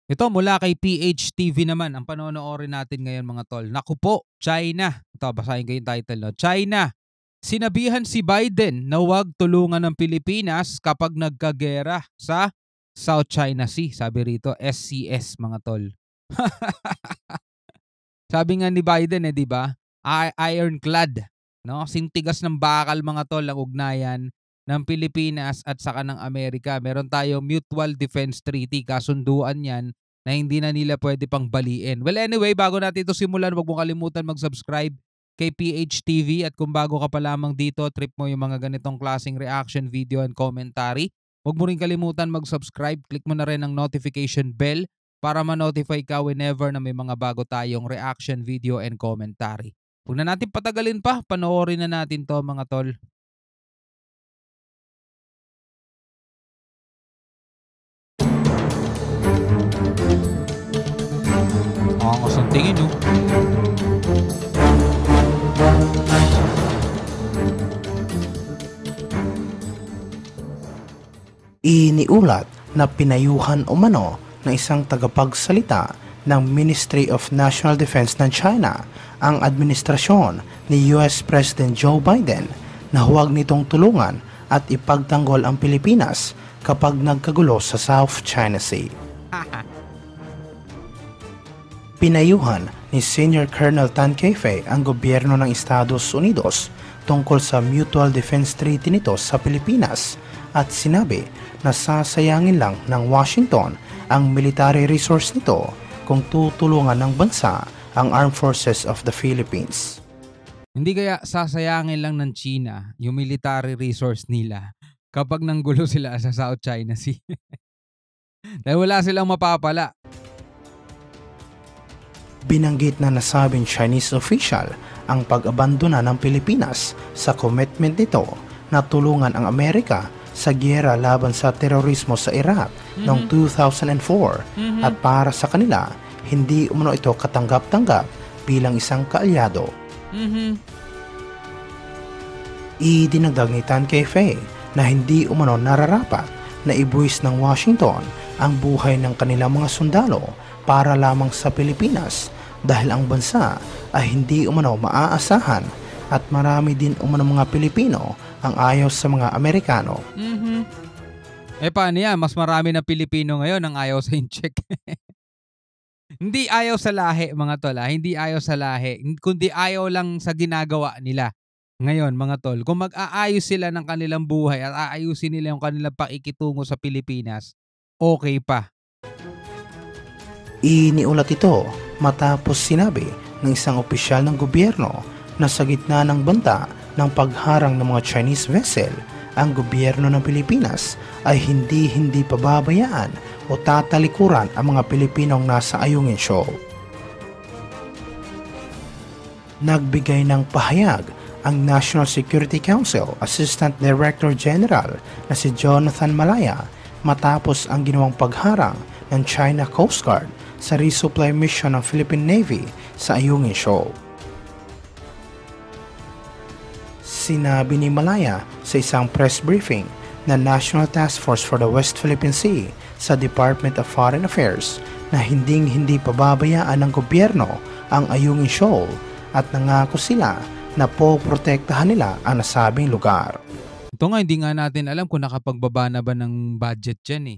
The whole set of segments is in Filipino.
Ito mula kay PHTV naman ang panonoorin natin ngayon mga tol. Naku po, China. Ito, basahin ko yung title. No? China, sinabihan si Biden na huwag tulungan ng Pilipinas kapag nagkagera sa South China Sea. Sabi rito, SCS mga tol. Sabi nga ni Biden di ba? Ironclad. No? Sintigas ng bakal mga tol ang ugnayan ng Pilipinas at saka ng Amerika. Meron tayong Mutual Defense Treaty, kasunduan yan na hindi na nila pwede pang baliin. Well anyway, bago natin ito simulan, huwag mong kalimutan mag-subscribe kay PHTV at kung bago ka pa lamang dito, trip mo yung mga ganitong klaseng reaction video and commentary. Huwag mo rin kalimutan mag-subscribe, click mo na rin ang notification bell para ma-notify ka whenever na may mga bago tayong reaction video and commentary. Huwag na natin patagalin pa, panoorin na natin to mga tol. Angas ang tingin, no? Iniulat na pinayuhan umano ng isang tagapagsalita ng Ministry of National Defense ng China ang administrasyon ni US President Joe Biden na huwag nitong tulungan at ipagtanggol ang Pilipinas kapag nagkagulo sa South China Sea. Pinayuhan ni Senior Colonel Tan Kefei ang gobyerno ng Estados Unidos tungkol sa Mutual Defense Treaty nito sa Pilipinas at sinabi na sasayangin lang ng Washington ang military resource nito kung tutulungan ng bansa ang Armed Forces of the Philippines. Hindi kaya sasayangin lang ng China yung military resource nila kapag nanggulo sila sa South China Sea. Dahil wala silang mapapala. Binanggit na nasabing Chinese official ang pag-abandona ng Pilipinas sa commitment nito na tulungan ang Amerika sa giyera laban sa terorismo sa Iraq noong 2004 at para sa kanila, hindi umano ito katanggap-tanggap bilang isang kaalyado. Idinagdag ni Tan Kefei na hindi umano nararapat na ibuwis ng Washington ang buhay ng kanilang mga sundalo para lamang sa Pilipinas dahil ang bansa ay hindi umano maaasahan at marami din umano mga Pilipino ang ayaw sa mga Amerikano. Paano yan? Mas marami na Pilipino ngayon ang ayaw sa incheck. Hindi ayaw sa lahi mga tol. Hindi ayaw sa lahi. Kundi ayaw lang sa ginagawa nila. Ngayon mga tol, kung mag-aayos sila ng kanilang buhay at aayusin nila yung kanilang pakikitungo sa Pilipinas, okay pa. Iniulat ito matapos sinabi ng isang opisyal ng gobyerno na sa gitna ng banta ng pagharang ng mga Chinese vessel, ang gobyerno ng Pilipinas ay hindi pababayaan o tatalikuran ang mga Pilipinong nasa Ayungin Shoal. Nagbigay ng pahayag ang National Security Council Assistant Director General na si Jonathan Malaya matapos ang ginawang pagharang ng China Coast Guard sa resupply mission ng Philippine Navy sa Ayungin Shoal. Sinabi ni Malaya sa isang press briefing na National Task Force for the West Philippine Sea sa Department of Foreign Affairs na hindi pababayaan ng gobyerno ang Ayungin Shoal at nangako sila na poprotektahan nila ang nasabing lugar. Ito nga, hindi nga natin alam kung nakapagbaba na ba ng budget dyan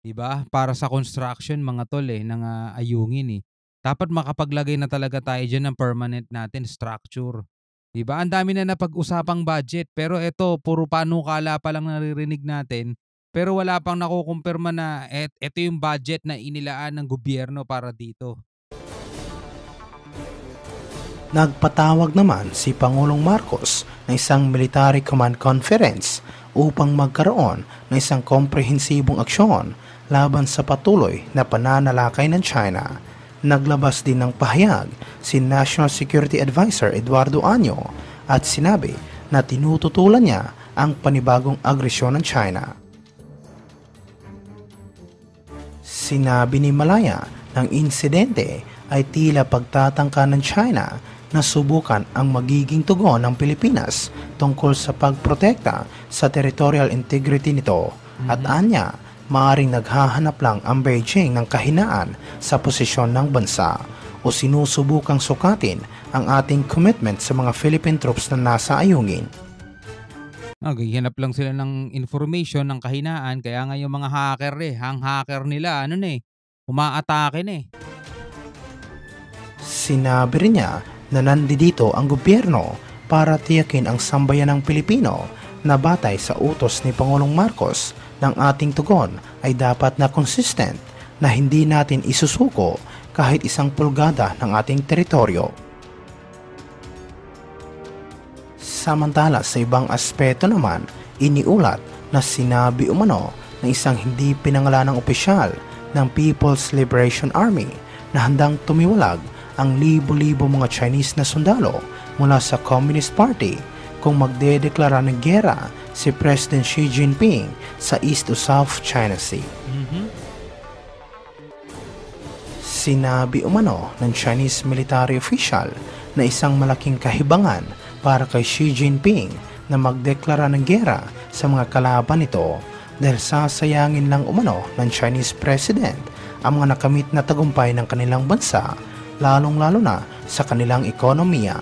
Diba? Para sa construction mga tol ng Ayungin Dapat makapaglagay na talaga tayo dyan ng permanent natin structure. Diba? Ang dami na napag-usapang budget pero ito puro panukala pa lang naririnig natin pero wala pang nakukumpirma na ito yung budget na inilaan ng gobyerno para dito. Nagpatawag naman si Pangulong Marcos ng isang military command conference upang magkaroon ng isang komprehensibong aksyon laban sa patuloy na pananalakay ng China. Naglabas din ng pahayag si National Security Advisor Eduardo Año at sinabi na tinututulan niya ang panibagong agresyon ng China. Sinabi ni Malaya ng insidente ay tila pagtatangka ng China na subukan ang magiging tugon ng Pilipinas tungkol sa pagprotekta sa territorial integrity nito at anya maaring naghahanap lang ang Beijing ng kahinaan sa posisyon ng bansa o sinusubukang sukatin ang ating commitment sa mga Philippine troops na nasa ayungin. Naghahanap lang sila ng information ng kahinaan kaya nga yung mga hacker ang hacker nila ano na, umaatake na, eh. Sinabi rin niya na nandito ang gobyerno para tiyakin ang sambayanang Pilipino na batay sa utos ni Pangulong Marcos ng ating tugon ay dapat na consistent na hindi natin isusuko kahit isang pulgada ng ating teritoryo. Samantala sa ibang aspeto naman, iniulat na sinabi umano ng isang hindi pinangalanang opisyal ng People's Liberation Army na handang tumiwalag ang libo-libo mga Chinese na sundalo mula sa Communist Party kung magdedeklara ng giyera si President Xi Jinping sa East o South China Sea. Sinabi umano ng Chinese military official na isang malaking kahibangan para kay Xi Jinping na magdeklara ng giyera sa mga kalaban nito dahil sasayangin lang umano ng Chinese President ang mga nakamit na tagumpay ng kanilang bansa, lalong-lalo na sa kanilang ekonomiya.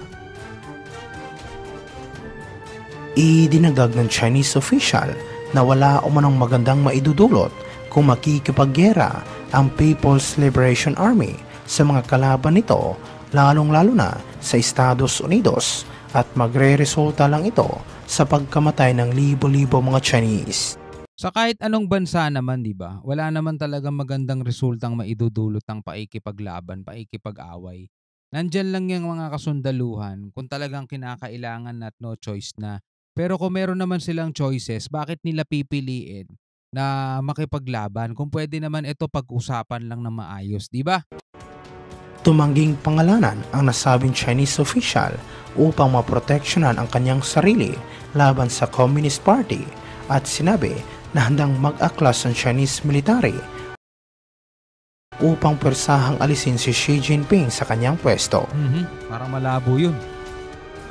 Idinagdag ng Chinese official na wala umanong magandang maidudulot kung makikipaggera ang People's Liberation Army sa mga kalaban nito, lalong-lalo na sa Estados Unidos, at magre-resulta lang ito sa pagkamatay ng libo-libo mga Chinese. Sa kahit anong bansa naman, 'di ba? Wala naman talagang magandang resultang maidudulot ng paikipaglaban, paikipag-away. Nandiyan lang yung mga kasundaluhan kung talagang kinakailangan at no choice na. Pero kung meron naman silang choices, bakit nila pipiliin na makipaglaban kung pwede naman ito pag-usapan lang na maayos, 'di ba? Tumangging pangalanan ang nasabing Chinese official upang maproteksyonan ang kanyang sarili laban sa Communist Party at sinabi na handang mag-aklas ang Chinese military upang pwersahang alisin si Xi Jinping sa kanyang pwesto. Parang malabo yun.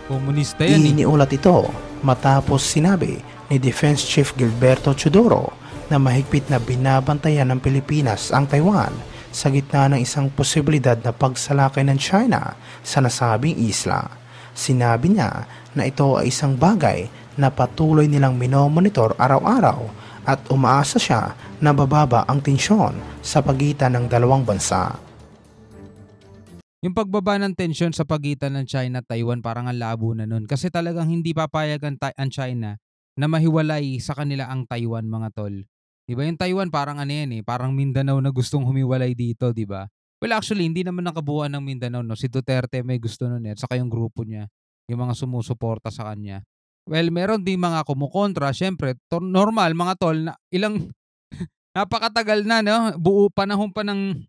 Komunista yan, eh. Iniulat ito matapos sinabi ni Defense Chief Gilberto Chodoro na mahigpit na binabantayan ng Pilipinas ang Taiwan sa gitna ng isang posibilidad na pagsalakay ng China sa nasabing isla. Sinabi niya na ito ay isang bagay na patuloy nilang minomonitor araw-araw at umaasa siya na bababa ang tensyon sa pagitan ng dalawang bansa. Yung pagbaba ng tensyon sa pagitan ng China at Taiwan parang ang labo na nun. Kasi talagang hindi papayag ang China na mahiwalay sa kanila ang Taiwan, mga tol. Diba yung Taiwan parang ano yan, eh, parang Mindanao na gustong humiwalay dito, diba? Well, actually, hindi naman nakabuuan ng Mindanao, no? Si Duterte may gusto nun, eh, at saka yung grupo niya, yung mga sumusuporta sa kanya. Well, meron din mga kumukontra, syempre, normal mga tol, na ilang napakatagal na, no? Buo panahon pa ng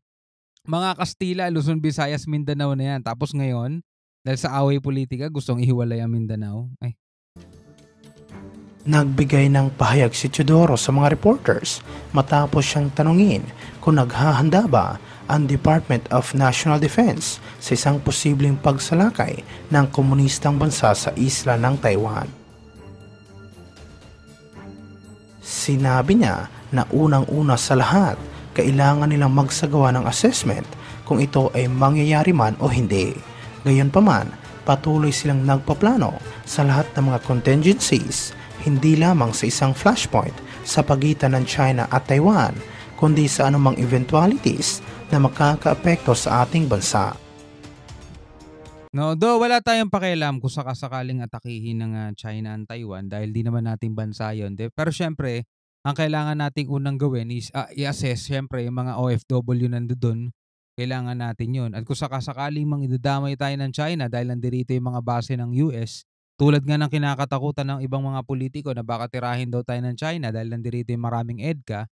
mga Kastila, Luzon, Visayas, Mindanao na yan. Tapos ngayon, dahil sa away politika, gustong ihiwalay ang Mindanao. Ay, Nagbigay ng pahayag si Teodoro sa mga reporters matapos siyang tanungin kung naghahanda ba ang Department of National Defense sa isang posibleng pagsalakay ng komunistang bansa sa isla ng Taiwan. Sinabi niya na unang-una sa lahat, kailangan nilang magsagawa ng assessment kung ito ay mangyayari man o hindi. Gayunpaman, patuloy silang nagpaplano sa lahat ng mga contingencies, hindi lamang sa isang flashpoint sa pagitan ng China at Taiwan, kundi sa anumang eventualities na makakaapekto sa ating bansa. no, wala tayong pakialam kung sakasakaling atakihin ng China ang Taiwan dahil di naman nating bansa yun. Pero syempre, ang kailangan nating unang gawin is i-assess syempre yung mga OFW nandoon. Kailangan natin yun. At kung sakasakaling mang idadamay tayo ng China dahil nandirito yung mga base ng US, tulad nga ng kinakatakutan ng ibang mga politiko na baka tirahin daw tayo ng China dahil nandirito yung maraming EDCA,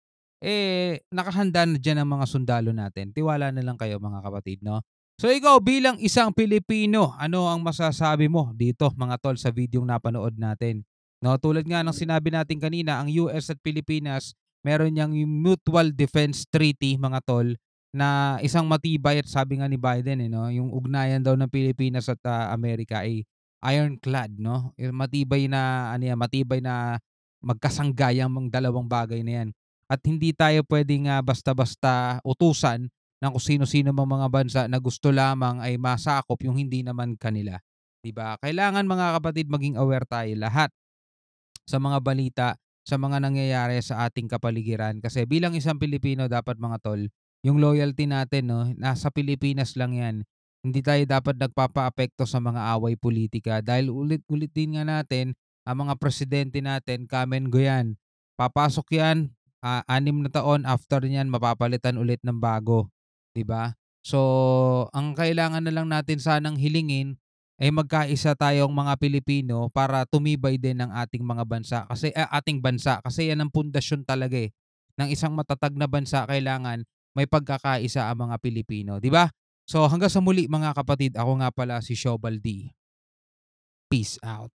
nakahanda na dyan ang mga sundalo natin. Tiwala na lang kayo, mga kapatid, no? So ikaw bilang isang Pilipino, ano ang masasabi mo dito, mga tol, sa videong napanood natin? No, tulad nga ng sinabi natin kanina, ang US at Pilipinas meron yang Mutual Defense Treaty, mga tol, na isang matibay, at sabi nga ni Biden, no, yung ugnayan daw ng Pilipinas at Amerika ay ironclad, no? Matibay na ano yan, matibay na magkasanggayang mga dalawang bagay na yan. at hindi tayo puwedeng, basta-basta utusan ng kung sino-sino mang mga bansa na gusto lamang ay masakop yung hindi naman kanila, 'di ba? Kailangan mga kapatid maging aware tayo lahat sa mga balita, sa mga nangyayari sa ating kapaligiran. Kasi bilang isang Pilipino dapat mga tol, yung loyalty natin 'no, nasa Pilipinas lang 'yan. Hindi tayo dapat nagpapaapekto sa mga away politika dahil ulit-ulit din nga natin ang mga presidente natin come and go 'yan. Papasok 'yan, 6 na taon after niyan mapapalitan ulit ng bago, 'di ba? So, ang kailangan na lang natin sanang hilingin ay magkaisa tayong mga Pilipino para tumibay din ang ating mga bansa ating bansa kasi yan ang pundasyon talaga, ng isang matatag na bansa kailangan may pagkakaisa ang mga Pilipino, 'di ba? So hanggang sa muli mga kapatid, ako nga pala si Shobal D. Peace out.